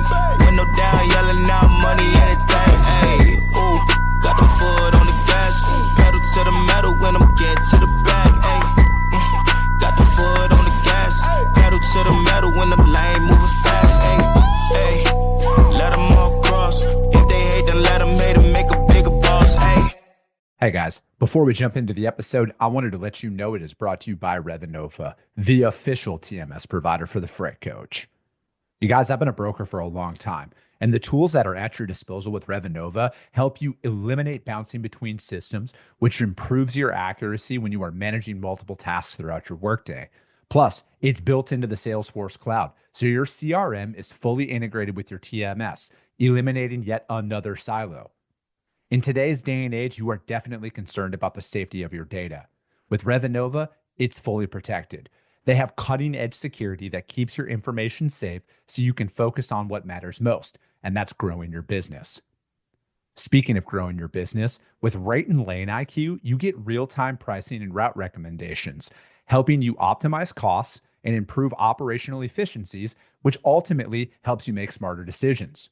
bank. Window down, yelling out money, anything. Ayy, ooh, got the foot on the gas. Pedal to the metal when I'm getting to the back. Ayy, got the foot on the gas. Pedal to the metal when the lane moving fast. Ayy, ayy, let them all cross. If they hate, then let them hate and make a bigger boss. Ayy. Hey guys, before we jump into the episode, I wanted to let you know it is brought to you by Revenova, the official TMS provider for the Freight Coach. You guys, I've been a broker for a long time, and the tools that are at your disposal with Revenova help you eliminate bouncing between systems, which improves your accuracy when you are managing multiple tasks throughout your workday. Plus, it's built into the Salesforce cloud, so your CRM is fully integrated with your TMS, eliminating yet another silo. In today's day and age, you are definitely concerned about the safety of your data. With Revenova, it's fully protected. They have cutting-edge security that keeps your information safe so you can focus on what matters most, and that's growing your business. Speaking of growing your business, with Rate and Lane IQ, you get real-time pricing and route recommendations, helping you optimize costs and improve operational efficiencies, which ultimately helps you make smarter decisions.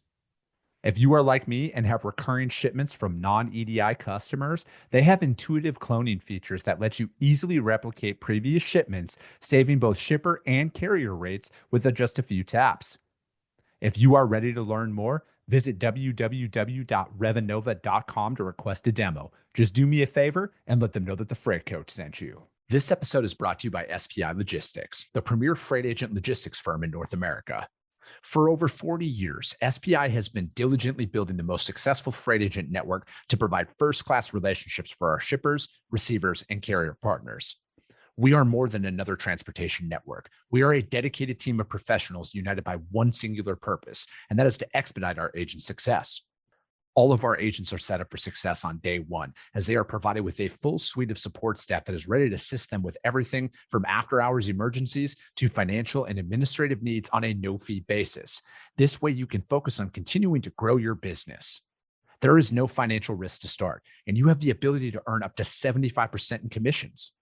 If you are like me and have recurring shipments from non-EDI customers, they have intuitive cloning features that let you easily replicate previous shipments, saving both shipper and carrier rates with just a few taps. If you are ready to learn more, visit www.revenova.com to request a demo. Just do me a favor and let them know that the Freight Coach sent you. This episode is brought to you by SPI Logistics, the premier freight agent logistics firm in North America. For over 40 years, SPI has been diligently building the most successful freight agent network to provide first-class relationships for our shippers, receivers, and carrier partners. We are more than another transportation network. We are a dedicated team of professionals united by one singular purpose, and that is to expedite our agents' success. All of our agents are set up for success on day one, as they are provided with a full suite of support staff that is ready to assist them with everything from after-hours emergencies to financial and administrative needs on a no-fee basis. This way, you can focus on continuing to grow your business. There is no financial risk to start, and you have the ability to earn up to 75% in commissions.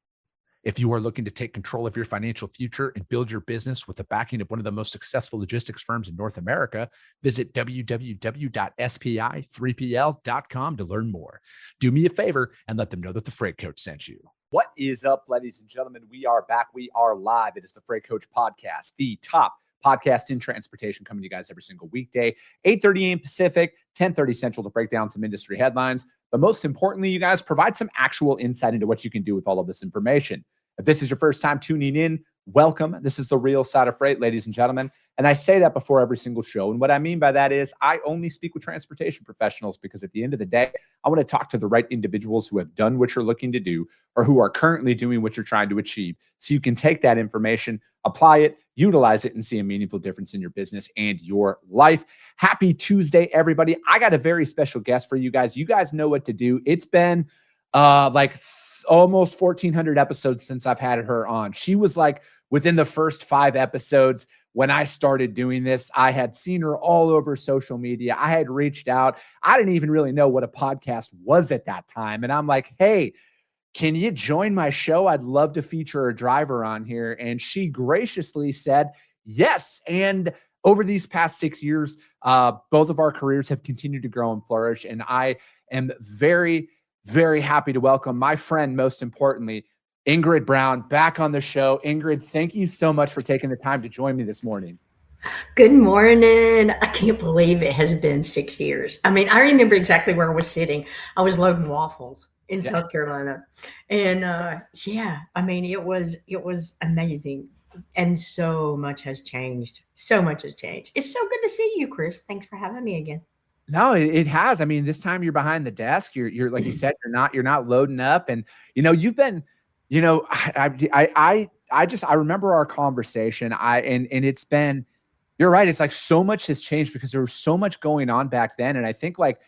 If you are looking to take control of your financial future and build your business with the backing of one of the most successful logistics firms in North America, visit www.spi3pl.com to learn more. Do me a favor and let them know that the Freight Coach sent you. What is up, ladies and gentlemen? We are back. We are live. It is the Freight Coach Podcast, the top podcast in transportation, coming to you guys every single weekday, 8:30 a.m. Pacific, 10:30 Central, to break down some industry headlines. But most importantly, you guys provide some actual insight into what you can do with all of this information. If this is your first time tuning in, welcome. This is the real side of freight, ladies and gentlemen. And I say that before every single show. And what I mean by that is I only speak with transportation professionals because at the end of the day, I want to talk to the right individuals who have done what you're looking to do or who are currently doing what you're trying to achieve. So you can take that information, apply it, utilize it, and see a meaningful difference in your business and your life. Happy Tuesday, everybody. I got a very special guest for you guys. You guys know what to do. It's been almost 1,400 episodes since I've had her on. She was like within the first 5 episodes when I started doing this. I had seen her all over social media. I had reached out. I didn't even really know what a podcast was at that time. And I'm like, hey, can you join my show? I'd love to feature a driver on here. And she graciously said yes. And over these past 6 years, both of our careers have continued to grow and flourish. And I am very happy to welcome my friend, most importantly, Ingrid Brown, back on the show. Ingrid, thank you so much for taking the time to join me this morning. Good morning. I can't believe it has been 6 years. I mean, I remember exactly where I was sitting. I was loading waffles in South Carolina. And I mean, it was amazing. And so much has changed. So much has changed. It's so good to see you, Chris. Thanks for having me again. No, it has. I mean, this time you're behind the desk. You're like you said, you're not loading up. And you've been, I remember our conversation. And it's been, you're right. It's like so much has changed because there was so much going on back then. And I think like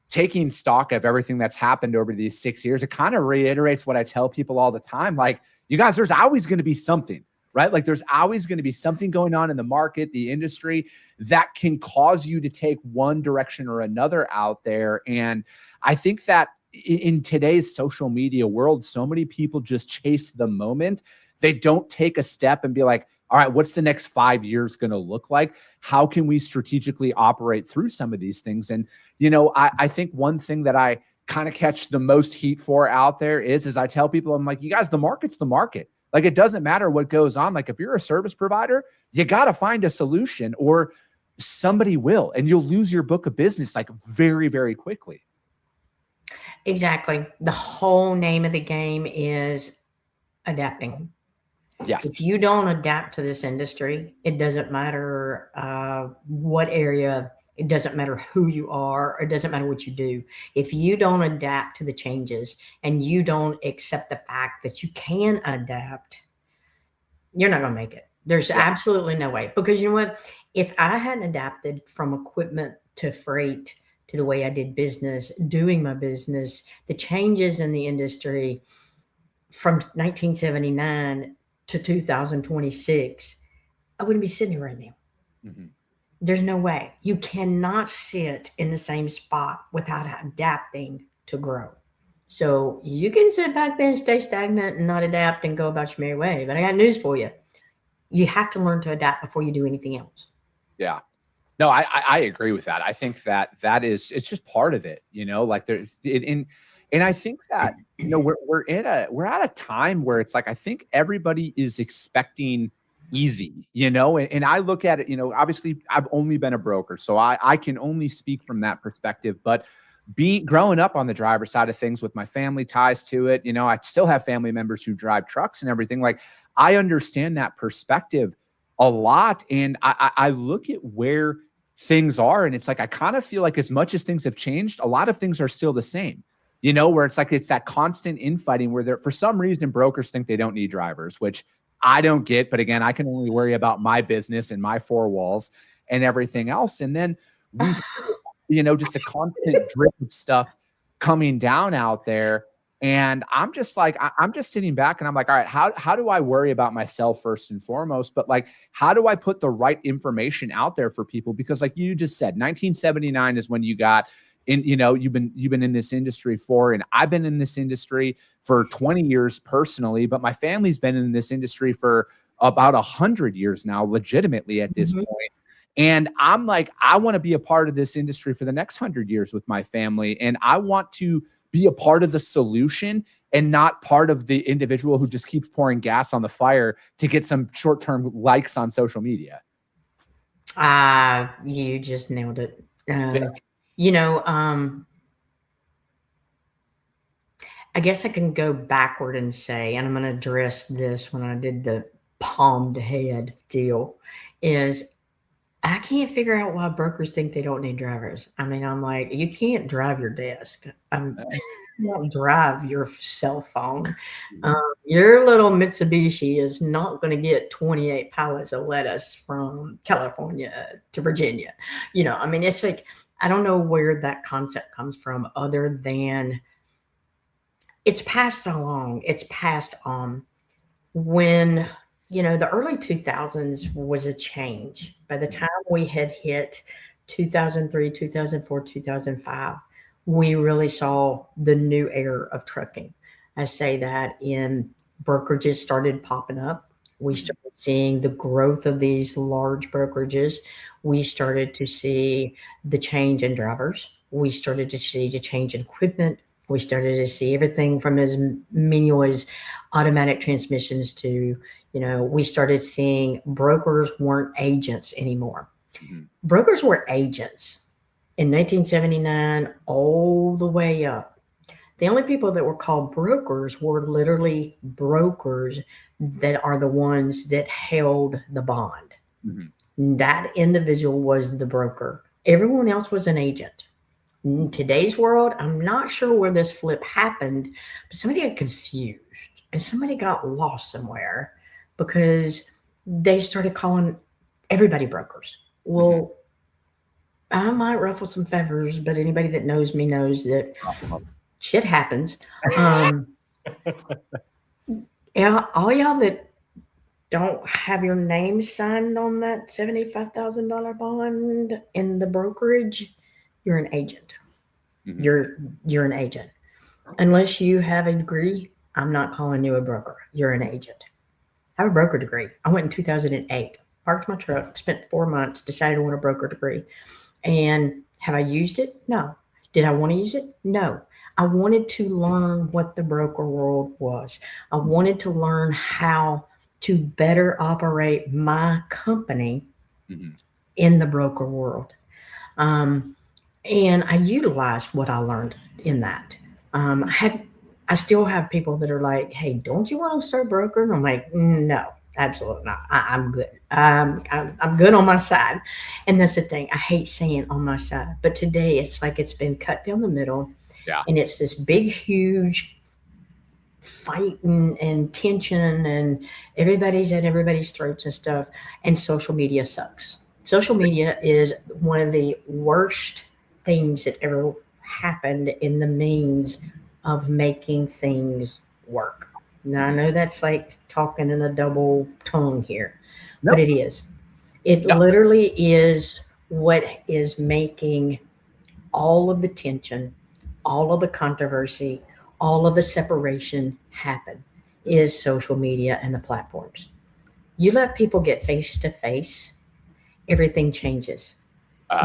taking stock of everything that's happened over these 6 years, it kind of reiterates what I tell people all the time. Like, you guys, there's always going to be something. Right? Like there's always going to be something going on in the market, the industry, that can cause you to take one direction or another out there. And I think that in today's social media world, so many people just chase the moment. They don't take a step and be like, all right, what's the next 5 years going to look like? How can we strategically operate through some of these things? And, I think one thing that I kind of catch the most heat for out there is I tell people, I'm like, you guys, the market's the market. Like, it doesn't matter what goes on. Like, if you're a service provider, you got to find a solution, or somebody will, and you'll lose your book of business like very, very quickly. Exactly. The whole name of the game is adapting. Yes. If you don't adapt to this industry, it doesn't matter what area, it doesn't matter who you are, it doesn't matter what you do. If you don't adapt to the changes and you don't accept the fact that you can adapt, you're not going to make it. There's absolutely no way. Because you know what? If I hadn't adapted from equipment to freight to the way I did business, doing my business, the changes in the industry from 1979 to 2026, I wouldn't be sitting here right now. Mm-hmm. There's no way. You cannot sit in the same spot without adapting to grow. So you can sit back there and stay stagnant and not adapt and go about your merry way. But I got news for you. You have to learn to adapt before you do anything else. Yeah. No, I agree with that. I think it's just part of it, like and I think that, we're at a time where it's like, I think everybody is expecting easy, and I look at it, obviously I've only been a broker, so I can only speak from that perspective, but growing up on the driver's side of things with my family ties to it, I still have family members who drive trucks and everything. Like, I understand that perspective a lot. And I look at where things are, and it's like, I kind of feel like as much as things have changed, a lot of things are still the same, where it's like, it's that constant infighting where for some reason, brokers think they don't need drivers, which I don't get. But again, I can only worry about my business and my four walls and everything else. And then we see, just a constant drip of stuff coming down out there. And I'm just like, I'm just sitting back and I'm like, all right, how do I worry about myself first and foremost? But like, how do I put the right information out there for people? Because like you just said, 1979 is when you got in, you've been in this industry and I've been in this industry for 20 years personally, but my family's been in this industry for about 100 years now, legitimately at this point. And I'm like, I want to be a part of this industry for the next 100 years with my family. And I want to be a part of the solution and not part of the individual who just keeps pouring gas on the fire to get some short-term likes on social media. You just nailed it. I guess I can go backward and say, and I'm going to address this when I did the palmed head deal, is I can't figure out why brokers think they don't need drivers. I mean, I'm like, you can't drive your desk. You don't drive your cell phone. Your little Mitsubishi is not going to get 28 pallets of lettuce from California to Virginia. I mean, it's like, I don't know where that concept comes from other than it's passed along. It's passed on. When the early 2000s was a change. By the time we had hit 2003, 2004, 2005, we really saw the new era of trucking. I say that in brokerages started popping up. We started seeing the growth of these large brokerages. We started to see the change in drivers. We started to see the change in equipment. We started to see everything from as menial as automatic transmissions to, we started seeing brokers weren't agents anymore. Brokers were agents in 1979 all the way up. The only people that were called brokers were literally brokers that are the ones that held the bond. That individual was the broker. Everyone else was an agent. In today's world, I'm not sure where this flip happened, but somebody got confused and somebody got lost somewhere because they started calling everybody brokers. Well, I might ruffle some feathers, but anybody that knows me knows that shit happens. Yeah, all y'all that don't have your name signed on that $75,000 bond in the brokerage, you're an agent. You're an agent. Unless you have a degree, I'm not calling you a broker. You're an agent. I have a broker degree. I went in 2008, parked my truck, spent 4 months, decided I want a broker degree. And have I used it? No. Did I want to use it? No. I wanted to learn what the broker world was. I wanted to learn how to better operate my company in the broker world. And I utilized what I learned in that. I still have people that are like, "Hey, don't you want to start broker?" And I'm like, "No, absolutely not. I'm good. I'm good on my side." And that's the thing. I hate saying on my side, but today it's like it's been cut down the middle, and it's this big, huge fight and tension, and everybody's at everybody's throats and stuff. And social media sucks. Social media is one of the worst things that ever happened in the means of making things work. Now I know that's like talking in a double tongue here, but it is. It literally is what is making all of the tension, all of the controversy, all of the separation happen is social media and the platforms. You let people get face to face, everything changes.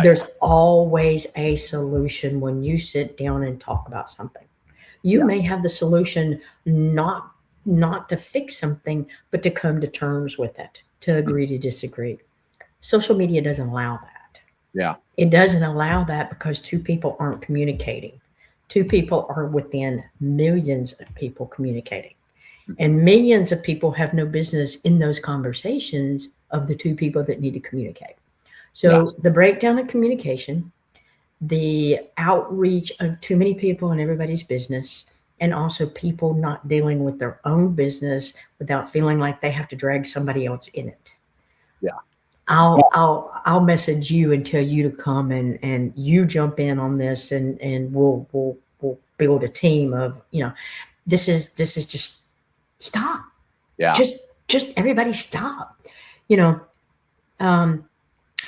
There's always a solution when you sit down and talk about something. You may have the solution not to fix something, but to come to terms with it, to agree to disagree. Social media doesn't allow that. Yeah. It doesn't allow that because two people aren't communicating. Two people are within millions of people communicating. And millions of people have no business in those conversations of the two people that need to communicate. So the breakdown of communication, the outreach of too many people in everybody's business, and also people not dealing with their own business without feeling like they have to drag somebody else in it. Yeah. I'll message you and tell you to come and you jump in on this and we'll build a team of, this is just stop. Yeah. Just everybody stop.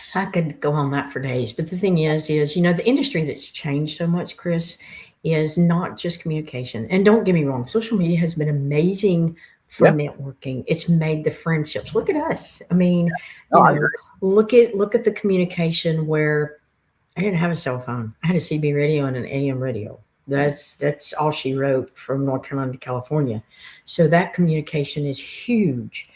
So I could go on that for days, but the thing is, the industry that's changed so much, Chris, is not just communication. And don't get me wrong, social media has been amazing for networking. It's made the friendships. Look at us. I mean, look at the communication where I didn't have a cell phone. I had a CB radio and an AM radio. That's all she wrote from North Carolina to California. So that communication is huge.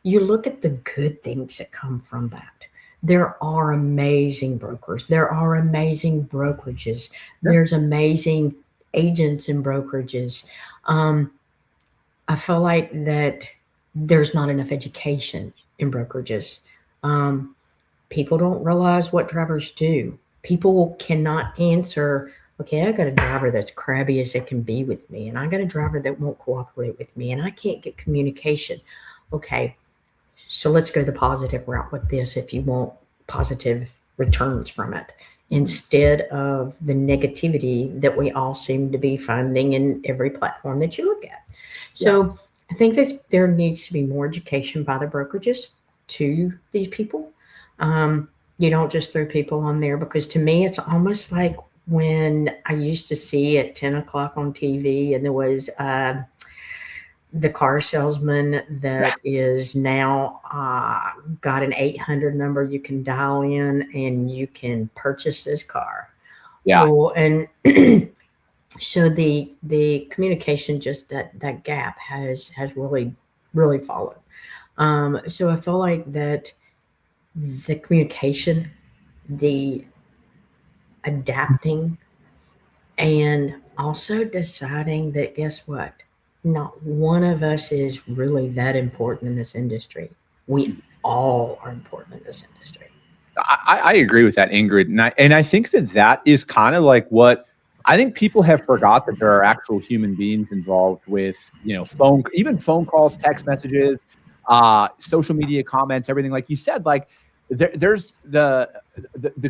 You look at the good things that come from that. There are amazing brokers. There are amazing brokerages. There's amazing agents and brokerages. I feel like that there's not enough education in brokerages. People don't realize what drivers do. People cannot answer, okay, I got a driver that's crabby as it can be with me, and I got a driver that won't cooperate with me, and I can't get communication. Okay, so let's go the positive route with this if you want positive returns from it, instead of the negativity that we all seem to be finding in every platform that you look at. So I think there needs to be more education by the brokerages to these people. You don't just throw people on there, because to me, it's almost like when I used to see at 10 o'clock on TV and there was the car salesman that is now got an 800 number you can dial in and you can purchase this car. Yeah. Well, and so the communication, just that gap has really, really fallen. So I feel like that the communication, the adapting, and also deciding that, guess what? Not one of us is really that important in this industry. We all are important in this industry. I agree with that, Ingrid. And I think that is kind of like what I think people have forgot, that there are actual human beings involved with, even phone calls, text messages, social media comments, everything. Like you said, like there's the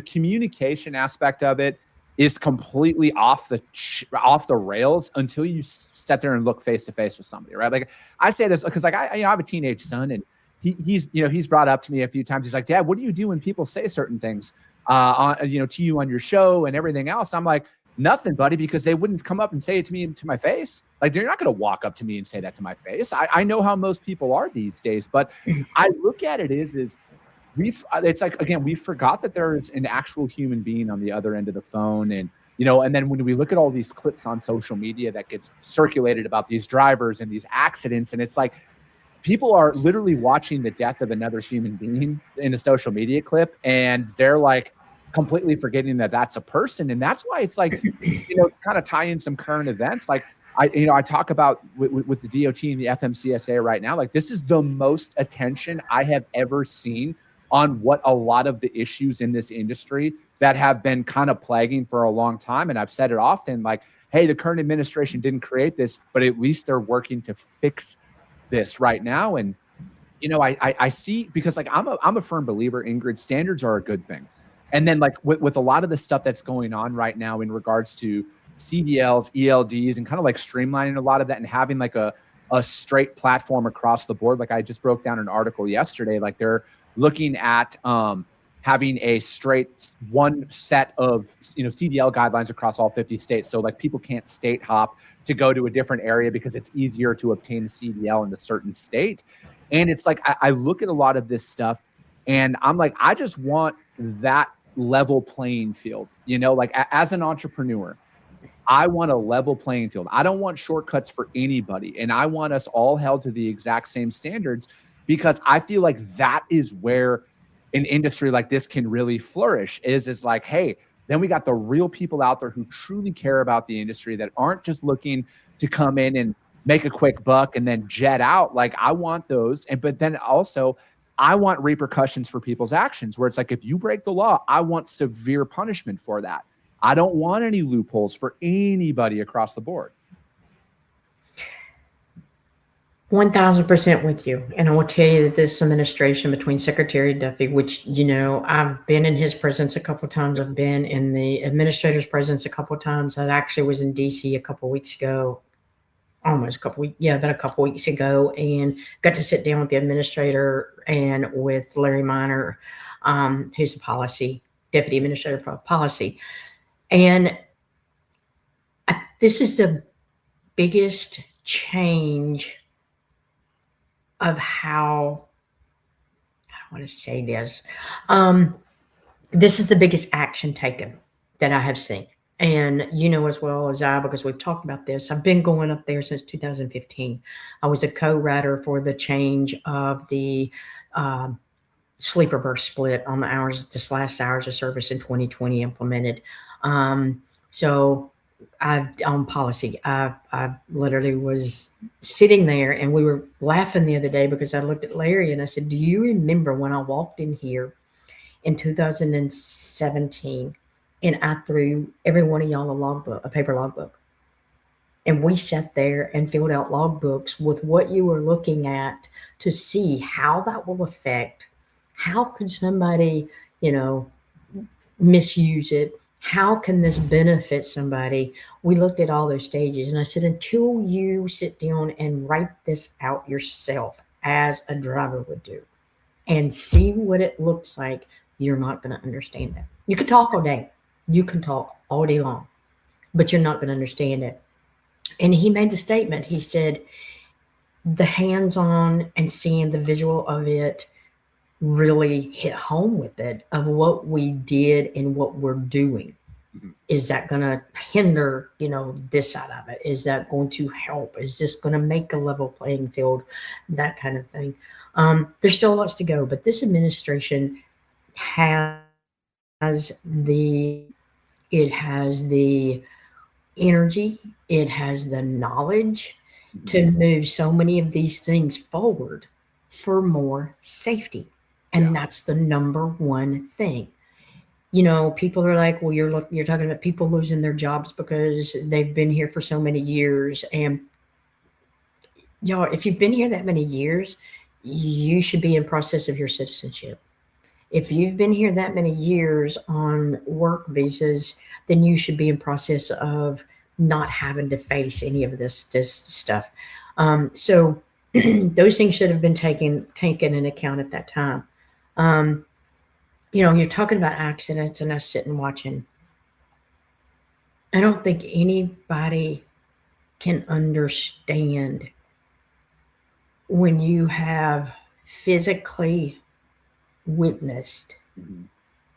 communication aspect of it is completely off the rails until you sit there and look face to face with somebody, right? Like I say this because, like, I have a teenage son, and he's brought up to me a few times. He's like, "Dad, what do you do when people say certain things, to you on your show and everything else?" I'm like, Nothing, buddy, because they wouldn't come up and say it to me to my face. Like, they're not going to walk up to me and say that to my face. I know how most people are these days, but I look at it is it's like, again, we forgot that there is an actual human being on the other end of the phone. And, and then when we look at all these clips on social media that gets circulated about these drivers and these accidents, and it's like, people are literally watching the death of another human being in a social media clip, and they're like completely forgetting that that's a person. And that's why it's like, kind of tie in some current events. Like I talk about with the DOT and the FMCSA right now, like this is the most attention I have ever seen on what a lot of the issues in this industry that have been kind of plaguing for a long time. And I've said it often, like, hey, the current administration didn't create this, but at least they're working to fix this right now. And, I see, because like, I'm a firm believer, Ingrid, standards are a good thing. And then like with a lot of the stuff that's going on right now in regards to CDLs, ELDs, and kind of like streamlining a lot of that and having like a straight platform across the board. Like I just broke down an article yesterday, like they're looking at having a straight one set of CDL guidelines across all 50 states. So like people can't state hop to go to a different area because it's easier to obtain a CDL in a certain state. And it's like I look at a lot of this stuff and I'm like, I just want that level playing field. Like as an entrepreneur, I want a level playing field. I don't want shortcuts for anybody. And I want us all held to the exact same standards, because I feel like that is where an industry like this can really flourish is like, hey, then we got the real people out there who truly care about the industry, that aren't just looking to come in and make a quick buck and then jet out. Like I want those. But then also I want repercussions for people's actions, where it's like, if you break the law, I want severe punishment for that. I don't want any loopholes for anybody across the board. 1000% with you. And I will tell you that this administration between Secretary Duffy, which, I've been in his presence a couple of times. I've been in the administrator's presence a couple of times. I actually was in DC a couple of weeks ago, about a couple of weeks ago, and got to sit down with the administrator and with Larry Minor, who's the deputy administrator for policy. And this is the biggest change of how, I don't want to say this. This is the biggest action taken that I have seen. And as well as I, because we've talked about this, I've been going up there since 2015. I was a co-writer for the change of the sleeper berth split on this last hours of service in 2020 implemented. So on policy, I literally was sitting there, and we were laughing the other day because I looked at Larry and I said, do you remember when I walked in here in 2017 and I threw every one of y'all a paper logbook, and we sat there and filled out logbooks with what you were looking at to see how that will affect, how could somebody, misuse it? How can this benefit somebody? We looked at all those stages, and I said, until you sit down and write this out yourself as a driver would do and see what it looks like, you're not going to understand it. You can talk all day. You can talk all day long, but you're not going to understand it. And he made the statement. He said, the hands-on and seeing the visual of it really hit home with it, of what we did and what we're doing. Mm-hmm. Is that going to hinder, this side of it? Is that going to help? Is this going to make a level playing field? That kind of thing. There's still lots to go, but this administration has the energy, it has the knowledge to move so many of these things forward for more safety. And that's the number one thing. People are like, well, you're talking about people losing their jobs because they've been here for so many years. And if you've been here that many years, you should be in process of your citizenship. If you've been here that many years on work visas, then you should be in process of not having to face any of this stuff. So those things should have been taken into account at that time. You're talking about accidents and us sitting watching. I don't think anybody can understand when you have physically witnessed Mhm.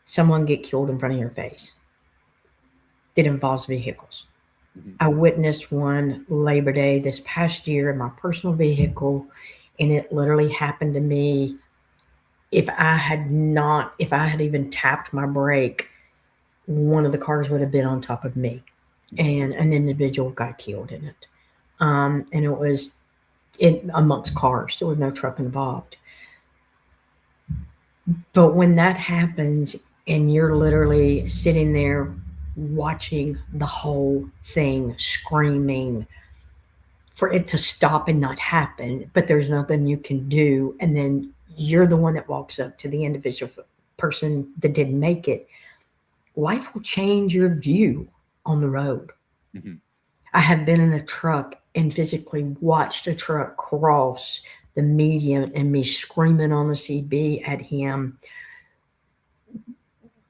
someone get killed in front of your face that involves vehicles. Mhm. I witnessed one Labor Day this past year in my personal vehicle, and it literally happened to me. If I had even tapped my brake, one of the cars would have been on top of me, and an individual got killed in it. And it was amongst cars. There was no truck involved. But when that happens, and you're literally sitting there watching the whole thing, screaming for it to stop and not happen, but there's nothing you can do. And then you're the one that walks up to the individual person that didn't make it. Life will change your view on the road. Mhm. I have been in a truck and physically watched a truck cross the median and me screaming on the CB at him,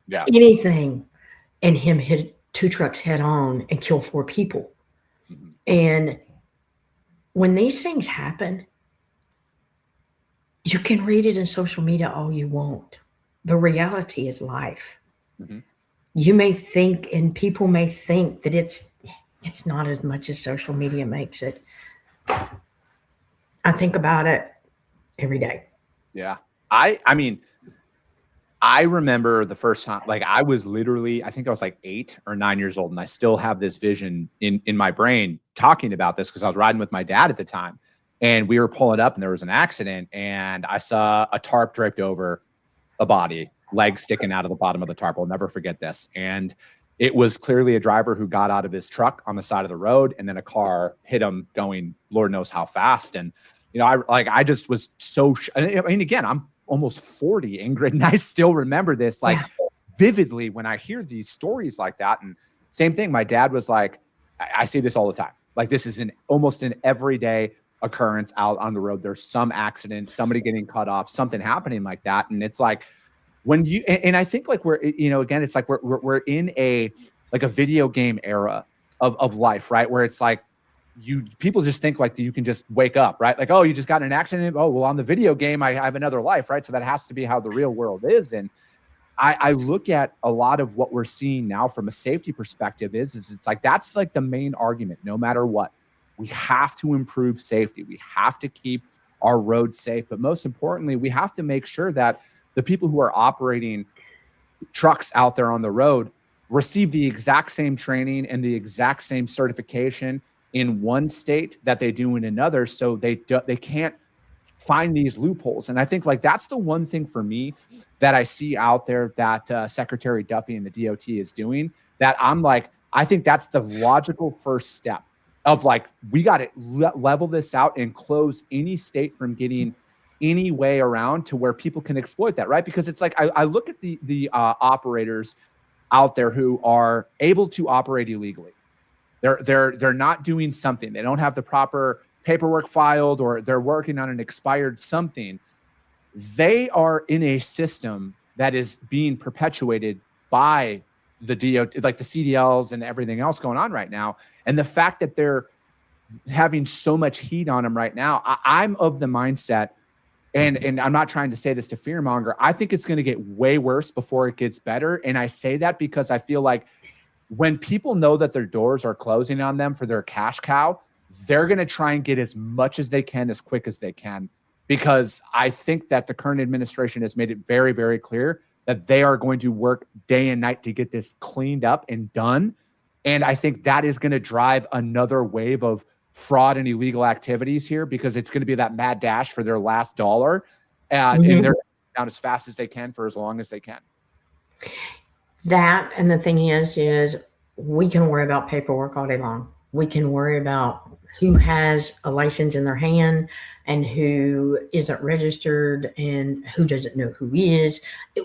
Yeah. anything, and him hit two trucks head on and kill four people. Mhm. And when these things happen, you can read it in social media all you want. The reality is life. Mhm. You may think, and people may think that it's not as much as social media makes it. I think about it every day. Yeah. I mean, I remember the first time, like I was literally, I think I was like 8 or 9 years old, and I still have this vision in my brain talking about this because I was riding with my dad at the time, and we were pulling up, and there was an accident, and I saw a tarp draped over a body, legs sticking out of the bottom of the tarp. I'll never forget this. And it was clearly a driver who got out of his truck on the side of the road, and then a car hit him going Lord knows how fast. And I just was so. I mean, again, I'm almost 40, Ingrid, and I still remember this like Yeah. vividly when I hear these stories like that. And same thing, my dad was like, I see this all the time. Like this is almost an everyday occurrence out on the road. There's some accident, somebody getting cut off, something happening like that. And it's like when you, and I think like again, it's like we're in a video game era of life, right? Where it's like, people just think like you can just wake up, right? Like, oh, you just got in an accident. Oh, well, on the video game, I have another life, right? So that has to be how the real world is. And I look at a lot of what we're seeing now from a safety perspective is it's like, that's like the main argument, no matter what. We have to improve safety. We have to keep our roads safe. But most importantly, we have to make sure that the people who are operating trucks out there on the road receive the exact same training and the exact same certification in one state that they do in another, so they can't find these loopholes. And I think like that's the one thing for me that I see out there that Secretary Duffy and the DOT is doing, that I'm like, I think that's the logical first step of like, we got to level this out and close any state from getting any way around to where people can exploit that, right? Because it's like, I look at the operators out there who are able to operate illegally. They're not doing something. They don't have the proper paperwork filed, or they're working on an expired something. They are in a system that is being perpetuated by the DOT, like the CDLs and everything else going on right now. And the fact that they're having so much heat on them right now, I'm of the mindset, and I'm not trying to say this to fearmonger, I think it's going to get way worse before it gets better. And I say that because I feel like when people know that their doors are closing on them for their cash cow, they're going to try and get as much as they can, as quick as they can, because I think that the current administration has made it very, very clear that they are going to work day and night to get this cleaned up and done. And I think that is going to drive another wave of fraud and illegal activities here, because it's going to be that mad dash for their last dollar. And they're down as fast as they can for as long as they can. That, and the thing is we can worry about paperwork all day long. We can worry about who has a license in their hand and who isn't registered and who doesn't know who is.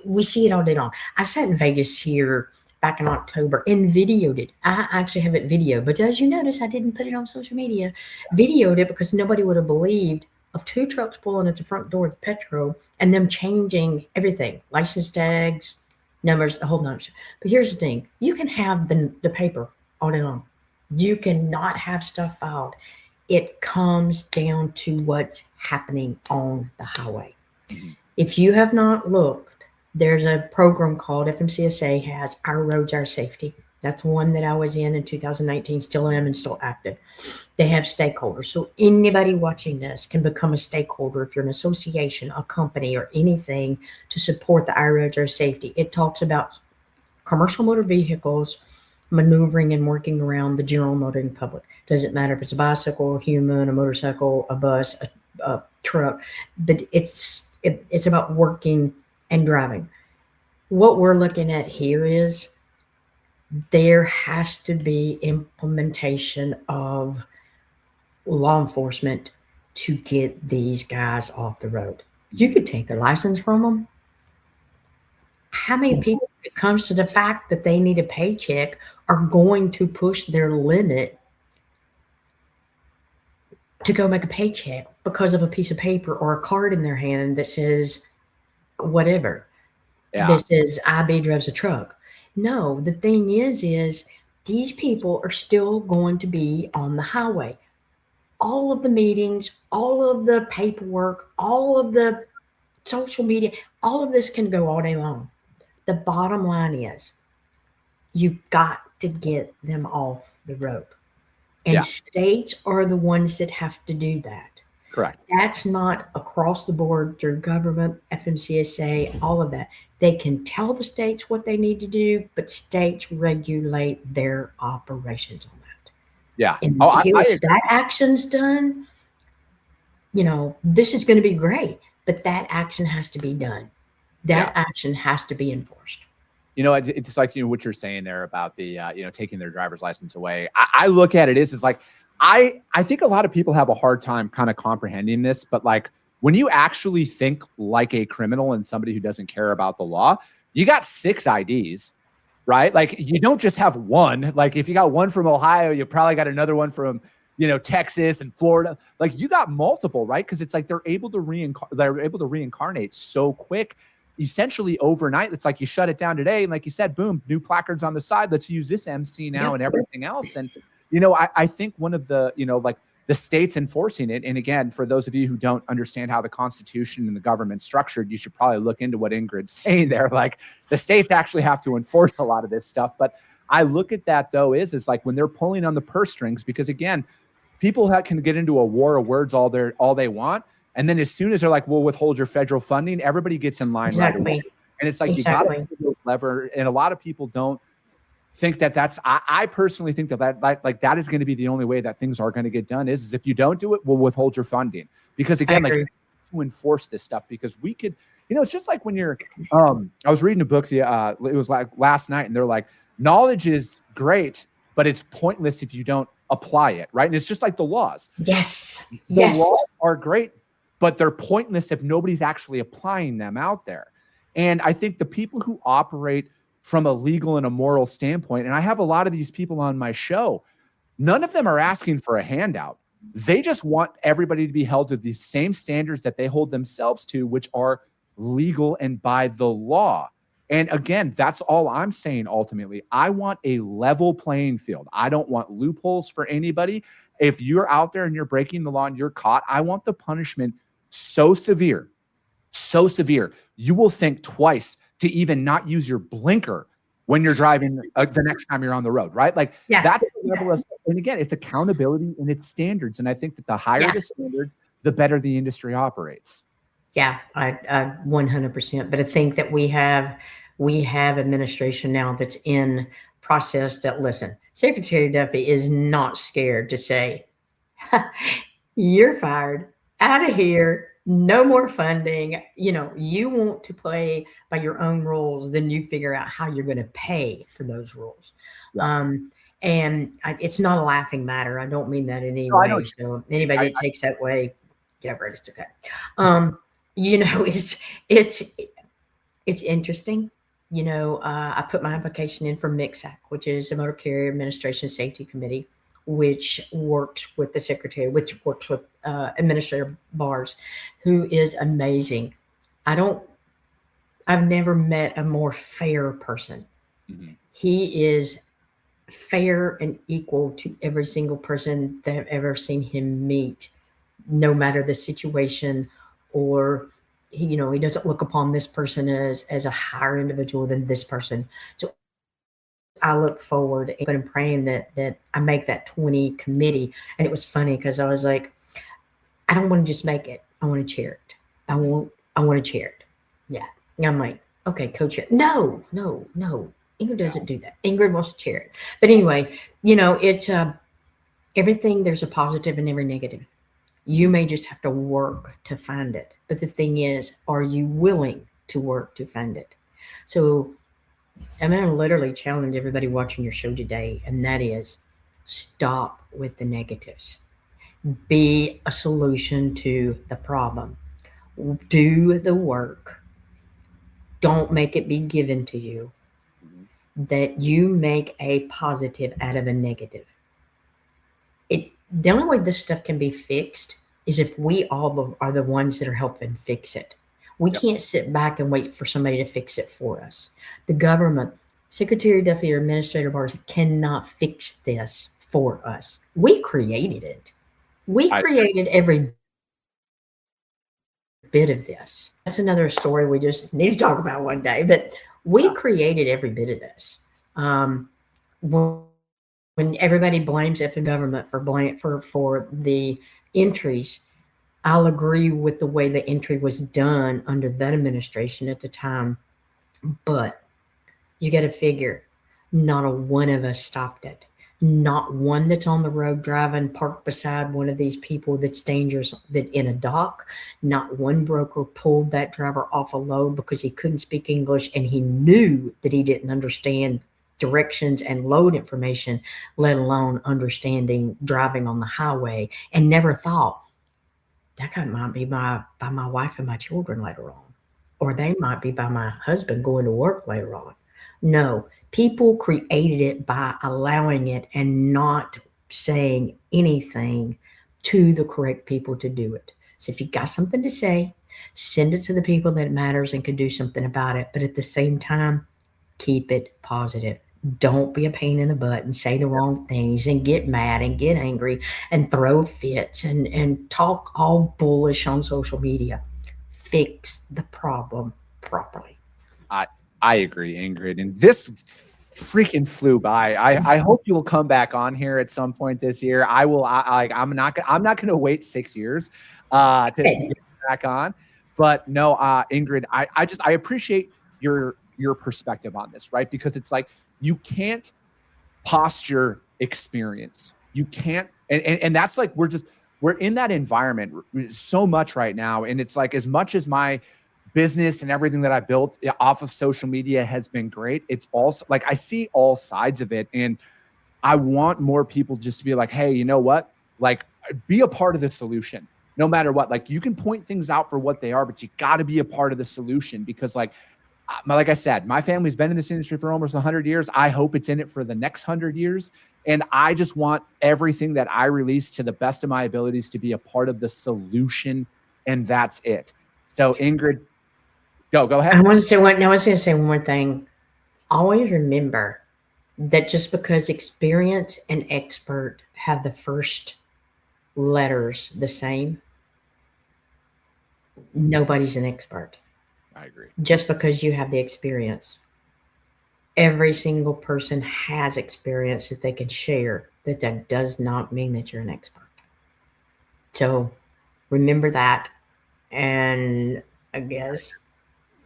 We see it all day long. I sat in Vegas here back in October and videoed it. I actually have it videoed, but as you notice, I didn't put it on social media. Videoed it because nobody would have believed of two trucks pulling at the front door of the Petro and them changing everything, license tags, numbers, a whole bunch. But here's the thing: you can have the paper all day long. You cannot have stuff filed. It comes down to what's happening on the highway. Mhm. If you have not looked, there's a program called FMCSA has Our Roads, Our Safety. That's one that I was in 2019, still am and still active. They have stakeholders. So anybody watching this can become a stakeholder if you're an association, a company, or anything to support the Our Roads, Our Safety. It talks about commercial motor vehicles maneuvering and working around the general motoring public. Doesn't matter if it's a bicycle, a human, a motorcycle, a bus, a truck, but it's about working and driving. What we're looking at here is there has to be implementation of law enforcement to get these guys off the road. You could take their license from them. How many people, when it comes to the fact that they need a paycheck, are going to push their limit to go make a paycheck because of a piece of paper or a card in their hand that says whatever? Yeah. That says IB drives a truck. No, the thing is these people are still going to be on the highway. All of the meetings, all of the paperwork, all of the social media, all of this can go all day long. The bottom line is you've got to get them off the road. And Yeah. states are the ones that have to do that. Correct. That's not across the board through government, FMCSA, all of that. They can tell the states what they need to do, but states regulate their operations on that. Yeah. And Oh, until I agree. that action's done, this is going to be great, but that action has to be done. That action has to be enforced. It's like, what you're saying there about the, taking their driver's license away. I look at it is like, I think a lot of people have a hard time kind of comprehending this, but like when you actually think like a criminal and somebody who doesn't care about the law, you got 6 IDs, right? Like you don't just have one. Like if you got one from Ohio, you probably got another one from, Texas and Florida. Like you got multiple, right? Because it's like they're able to reincarnate so quick. Essentially overnight, it's like you shut it down today, and like you said, boom, new placards on the side. Let's use this MC now and everything else. And I think one of the like the states enforcing it. And again, for those of you who don't understand how the Constitution and the government's structured, you should probably look into what Ingrid's saying there. Like the states actually have to enforce a lot of this stuff. But I look at that though is like when they're pulling on the purse strings, because again, people can get into a war of words all they want. And then as soon as they're like, we'll withhold your federal funding, everybody gets in line right away. And it's like, you got to lever. And a lot of people don't think I personally think that is going to be the only way that things are going to get done is if you don't do it, we'll withhold your funding. Because again, like to enforce this stuff, because we could, it's just like when you're, I was reading a book, it was like last night, and they're like, knowledge is great, but it's pointless if you don't apply it. Right. And it's just like the laws. Yes. The laws are great, but they're pointless if nobody's actually applying them out there. And I think the people who operate from a legal and a moral standpoint, and I have a lot of these people on my show, none of them are asking for a handout. They just want everybody to be held to the same standards that they hold themselves to, which are legal and by the law. And again, that's all I'm saying ultimately. I want a level playing field. I don't want loopholes for anybody. If you're out there and you're breaking the law and you're caught, I want the punishment so severe, you will think twice to even not use your blinker when you're driving the next time you're on the road, right? Like that's the level of, and again, it's accountability and it's standards. And I think that the higher the standards, the better the industry operates. Yeah, I 100%. But I think that we have administration now that's in process that, listen, Secretary Duffy is not scared to say, you're fired, out of here, no more funding. You want to play by your own rules, then you figure out how you're going to pay for those rules. Yeah. And it's not a laughing matter. I don't mean that in any way. So anybody that takes that way, get over it. It's okay. It's interesting. I put my application in for MCSAC, which is the Motor Carrier Administration Safety Committee, which works with the secretary, which works with Administrator Bars, who is amazing. I've never met a more fair person. Mm-hmm. He is fair and equal to every single person that I've ever seen him meet, no matter the situation, or he doesn't look upon this person as a higher individual than this person. So I look forward and praying that I make that 20 committee. And it was funny because I was like, I don't want to just make it. I want to chair it. I want to chair it. Yeah. And I'm like, okay, co-chair. No. Ingrid doesn't do that. Ingrid wants to chair it. But anyway, it's everything. There's a positive and every negative. You may just have to work to find it. But the thing is, are you willing to work to find it? So I'm going to literally challenge everybody watching your show today, and that is stop with the negatives. Be a solution to the problem. Do the work. Don't make it be given to you. That you make a positive out of a negative. The only way this stuff can be fixed is if we all are the ones that are helping fix it. We can't sit back and wait for somebody to fix it for us. The government, Secretary Duffy or Administrator Bars cannot fix this for us. We created it. We created every bit of this. That's another story we just need to talk about one day, but we created every bit of this. When everybody blames the government for the entries, I'll agree with the way the entry was done under that administration at the time. But you got to figure, not a one of us stopped it. Not one that's on the road driving, parked beside one of these people that's dangerous, that in a dock. Not one broker pulled that driver off a load because he couldn't speak English and he knew that he didn't understand directions and load information, let alone understanding driving on the highway, and never thought that guy might be by my wife and my children later on, or they might be by my husband going to work later on. No, people created it by allowing it and not saying anything to the correct people to do it. So if you got something to say, send it to the people that matters and can do something about it. But at the same time, keep it positive. Don't be a pain in the butt and say the wrong things and get mad and get angry and throw fits and talk all bullish on social media. Fix the problem properly. I agree, Ingrid. And this freaking flew by. I hope you will come back on here at some point this year. I'm not going to wait 6 years to get back on. But no, Ingrid, I appreciate your perspective on this, right? Because it's like, you can't posture experience. You can't, and that's like, we're in that environment so much right now. And it's like, as much as my business and everything that I built off of social media has been great, it's also like, I see all sides of it. And I want more people just to be like, hey, you know what? Like, be a part of the solution, no matter what. Like, you can point things out for what they are, but you got to be a part of the solution, because like I said, my family's been in this industry for almost 100 years. I hope it's in it for the next 100 years. And I just want everything that I release, to the best of my abilities, to be a part of the solution. And that's it. So Ingrid, go ahead. I was going to say one more thing. Always remember that just because experience and expert have the first letters the same, nobody's an expert. I agree. Just because you have the experience. Every single person has experience that they can share. That does not mean that you're an expert. So remember that. And I guess,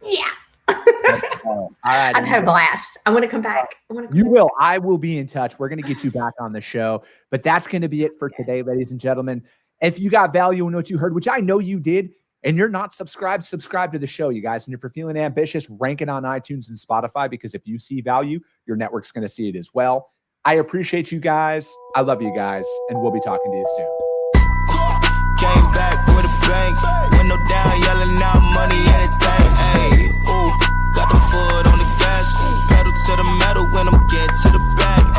yeah. All right. I've had a blast. I want to come back. You will. I will be in touch. We're going to get you back on the show. But that's going to be it for today, ladies and gentlemen. If you got value in what you heard, which I know you did, and you're not subscribed, subscribe to the show, you guys. And if you're feeling ambitious, rank it on iTunes and Spotify, because if you see value, your network's going to see it as well. I appreciate you guys. I love you guys. And we'll be talking to you soon. Came back with a bang. Window down, yelling out money, anything. Hey, ooh, got the foot on the gas. Pedal to the metal when I'm get to the back.